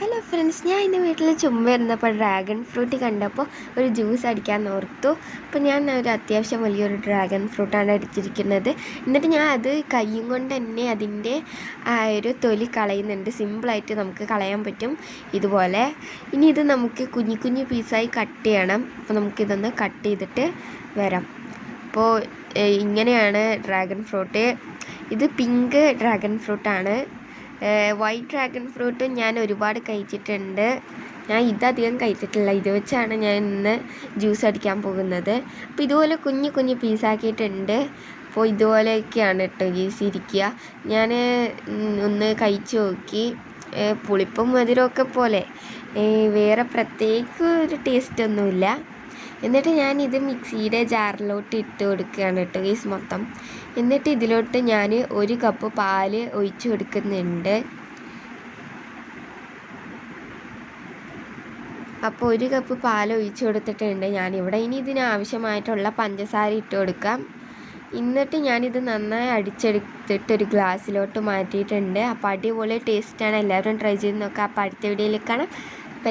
Hello friends, ഞാൻ ഇന്ന് വീട്ടിൽ ചുമ്മാ ഇരുന്നപ്പോൾ ഡ്രാഗൺ ഫ്രൂട്ട് കണ്ടപ്പോൾ ഒരു ജ്യൂസ് അടിക്കാൻ ഓർത്തു. അപ്പോൾ ഞാൻ ഒരു അത്യാവശ്യം വലിയൊരു ഡ്രാഗൺ ഫ്രൂട്ടാണ് അടിച്ചിരിക്കുന്നത്. എന്നിട്ട് ഞാൻ അത് കൈയും കൊണ്ട് തന്നെ അതിൻ്റെ ആ ഒരു തൊലി കളയുന്നുണ്ട്. സിമ്പിളായിട്ട് നമുക്ക് കളയാൻ പറ്റും ഇതുപോലെ. ഇനി ഇത് നമുക്ക് കുഞ്ഞു കുഞ്ഞു പീസായി കട്ട് ചെയ്യണം. അപ്പോൾ നമുക്കിതൊന്ന് കട്ട് ചെയ്തിട്ട് വരാം. അപ്പോൾ ഇങ്ങനെയാണ് ഡ്രാഗൺ ഫ്രൂട്ട്. ഇത് പിങ്ക് ഡ്രാഗൺ ഫ്രൂട്ടാണ്. വൈറ്റ് ഡ്രാഗൺ ഫ്രൂട്ട് ഞാൻ ഒരുപാട് കഴിച്ചിട്ടുണ്ട്. ഞാൻ ഇതധികം കഴിച്ചിട്ടില്ല. ഇത് വെച്ചാണ് ഞാൻ ഇന്ന് ജ്യൂസ് അടിക്കാൻ പോകുന്നത്. അപ്പോൾ ഇതുപോലെ കുഞ്ഞു കുഞ്ഞു പീസാക്കിയിട്ടുണ്ട്. അപ്പോൾ ഇതുപോലെയൊക്കെയാണ് കേട്ടോ ജ്യൂസ് ഇരിക്കുക. ഞാൻ ഒന്ന് കഴിച്ചു നോക്കി. പുളിപ്പും മധുരമൊക്കെ പോലെ, വേറെ പ്രത്യേക ഒരു ടേസ്റ്റൊന്നുമില്ല. എന്നിട്ട് ഞാൻ ഇത് മിക്സിയുടെ ജാറിലോട്ട് ഇട്ട് കൊടുക്കുകയാണ് കേട്ടോ ഗൈസ് മൊത്തം. എന്നിട്ട് ഇതിലോട്ട് ഞാൻ 1 കപ്പ് പാല് ഒഴിച്ചു കൊടുക്കുന്നുണ്ട്. അപ്പോൾ 1 കപ്പ് പാൽ ഒഴിച്ചു കൊടുത്തിട്ടുണ്ട് ഞാനിവിടെ. ഇനി ഇതിനാവശ്യമായിട്ടുള്ള പഞ്ചസാര ഇട്ട് കൊടുക്കാം. എന്നിട്ട് ഞാനിത് നന്നായി അടിച്ചെടുത്തിട്ട് ഒരു ഗ്ലാസ്സിലോട്ട് മാറ്റിയിട്ടുണ്ട്. അപ്പോൾ അടിപൊളി ടേസ്റ്റാണ്. എല്ലാവരും ട്രൈ ചെയ്ത് നോക്കാം. അപ്പോൾ അടുത്ത വീഡിയോയിൽ കാണാം. അപ്പോൾ